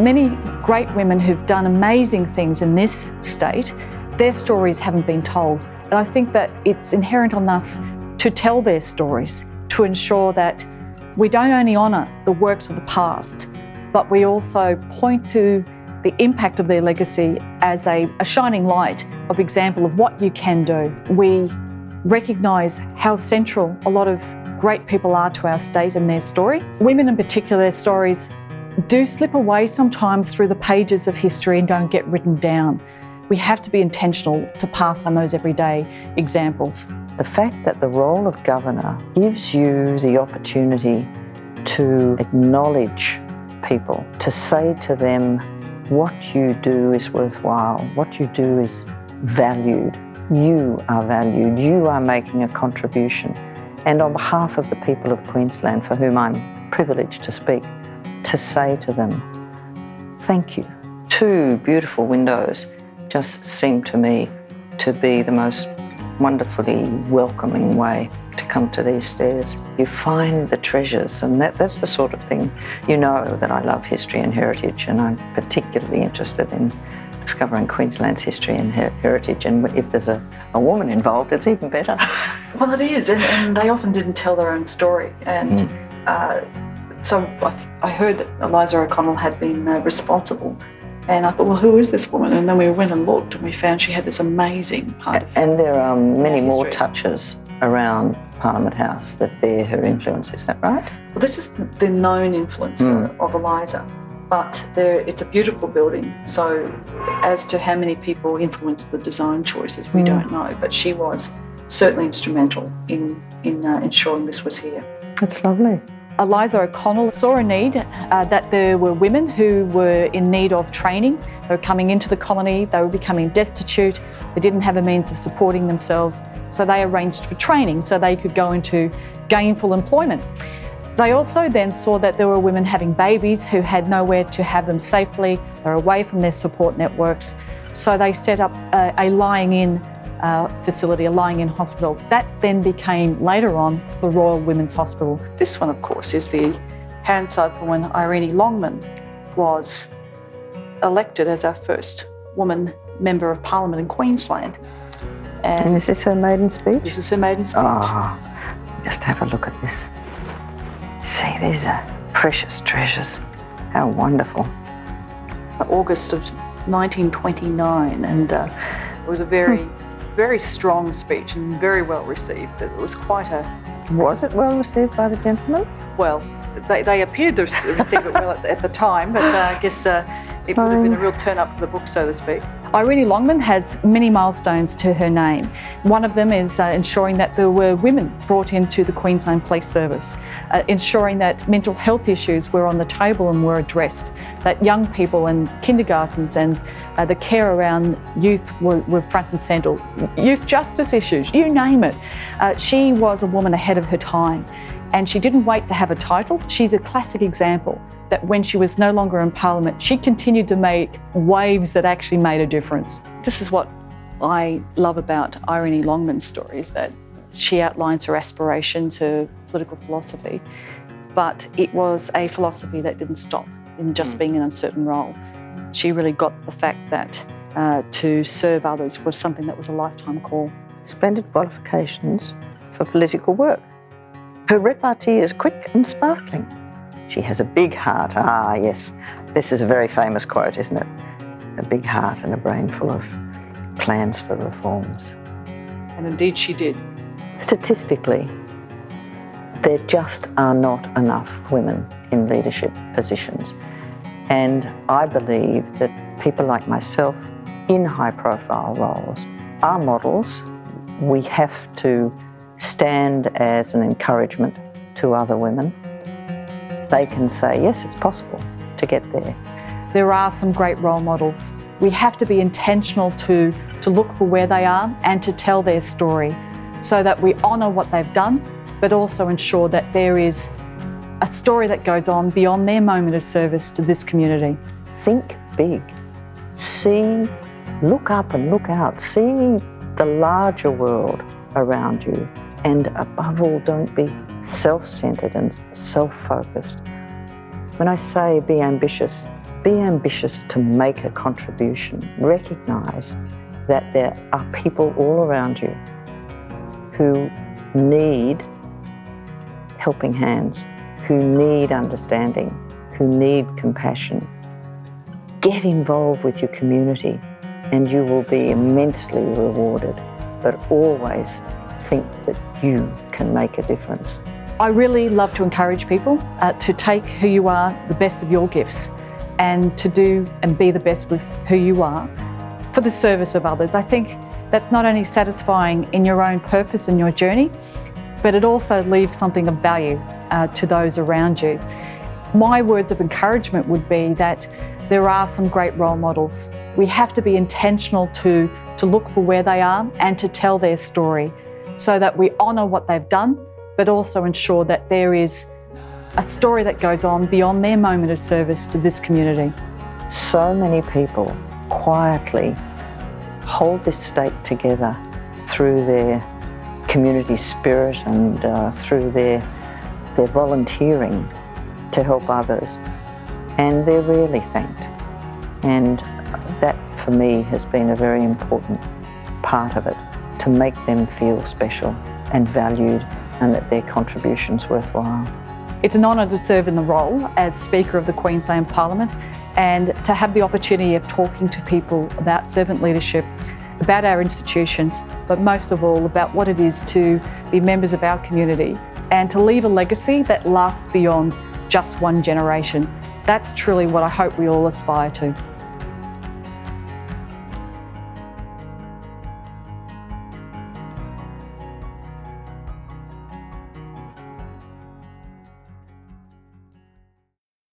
Many great women who've done amazing things in this state, their stories haven't been told. And I think that it's inherent on us to tell their stories, to ensure that we don't only honour the works of the past, but we also point to the impact of their legacy as a shining light of example of what you can do. We recognise how central a lot of great people are to our state and their story. Women in particular, their stories do slip away sometimes through the pages of history and don't get written down. We have to be intentional to pass on those everyday examples. The fact that the role of governor gives you the opportunity to acknowledge people, to say to them, what you do is worthwhile, what you do is valued, you are valued, you are making a contribution. And on behalf of the people of Queensland, for whom I'm privileged to speak, to say to them, thank you. Two beautiful windows just seem to me to be the most wonderfully welcoming way to come to these stairs. You find the treasures, and that's the sort of thing. You know that I love history and heritage, and I'm particularly interested in discovering Queensland's history and heritage, and if there's a woman involved, it's even better. Well, it is, and they often didn't tell their own story. And so I heard that Eliza O'Connell had been responsible. And I thought, well, who is this woman? And then we went and looked and we found she had this amazing part of And there are many more touches around Parliament House that bear her influence, is that right? Well, this is the known influence of Eliza, but it's a beautiful building. So as to how many people influenced the design choices, we don't know. But she was certainly instrumental in ensuring this was here. That's lovely. Eliza O'Connell saw a need that there were women who were in need of training. They were coming into the colony, they were becoming destitute, they didn't have a means of supporting themselves, so they arranged for training so they could go into gainful employment. They also then saw that there were women having babies who had nowhere to have them safely, they were away from their support networks, so they set up a lying-in facility, a lying-in hospital. That then became, later on, the Royal Women's Hospital. This one, of course, is the handside for when Irene Longman was elected as our first woman Member of Parliament in Queensland. And is this her maiden speech? This is her maiden speech. Oh, just have a look at this. See, these are precious treasures. How wonderful. August of 1929, and it was a very strong speech and very well received. It was quite a... Was it well received by the gentlemen? Well, they appeared to receive it well at the time, but I guess it would have been a real turn-up for the book, so to speak. Irene Longman has many milestones to her name. One of them is ensuring that there were women brought into the Queensland Police Service, ensuring that mental health issues were on the table and were addressed, that young people and kindergartens and the care around youth were front and centre, youth justice issues, you name it. She was a woman ahead of her time, and she didn't wait to have a title. She's a classic example that when she was no longer in Parliament, she continued to make waves that actually made a difference. This is what I love about Irene Longman's story, is that she outlines her aspirations, her political philosophy, but it was a philosophy that didn't stop in just being an uncertain role. She really got the fact that to serve others was something that was a lifetime call. Splendid qualifications for political work. Her repartee is quick and sparkling. She has a big heart. Ah, yes. This is a very famous quote, isn't it? A big heart and a brain full of plans for reforms. And indeed she did. Statistically, there just are not enough women in leadership positions. And I believe that people like myself in high-profile roles are models. We have to stand as an encouragement to other women. They can say, yes, it's possible to get there. There are some great role models. We have to be intentional to look for where they are and to tell their story so that we honour what they've done, but also ensure that there is a story that goes on beyond their moment of service to this community. Think big. See, look up and look out. See the larger world around you. And above all, don't be self-centred and self-focused. When I say be ambitious, Be ambitious to make a contribution. Recognise that there are people all around you who need helping hands, who need understanding, who need compassion. Get involved with your community and you will be immensely rewarded, but always think that you can make a difference. I really love to encourage people to take who you are, the best of your gifts, and to do and be the best with who you are for the service of others. I think that's not only satisfying in your own purpose and your journey, but it also leaves something of value to those around you. My words of encouragement would be that there are some great role models. We have to be intentional to look for where they are and to tell their story so that we honour what they've done, but also ensure that there is a story that goes on beyond their moment of service to this community. So many people quietly hold this state together through their community spirit and through their volunteering to help others, and they're rarely thanked. And that for me has been a very important part of it, to make them feel special and valued and that their contribution's worthwhile. It's an honour to serve in the role as Speaker of the Queensland Parliament and to have the opportunity of talking to people about servant leadership, about our institutions, but most of all about what it is to be members of our community and to leave a legacy that lasts beyond just one generation. That's truly what I hope we all aspire to.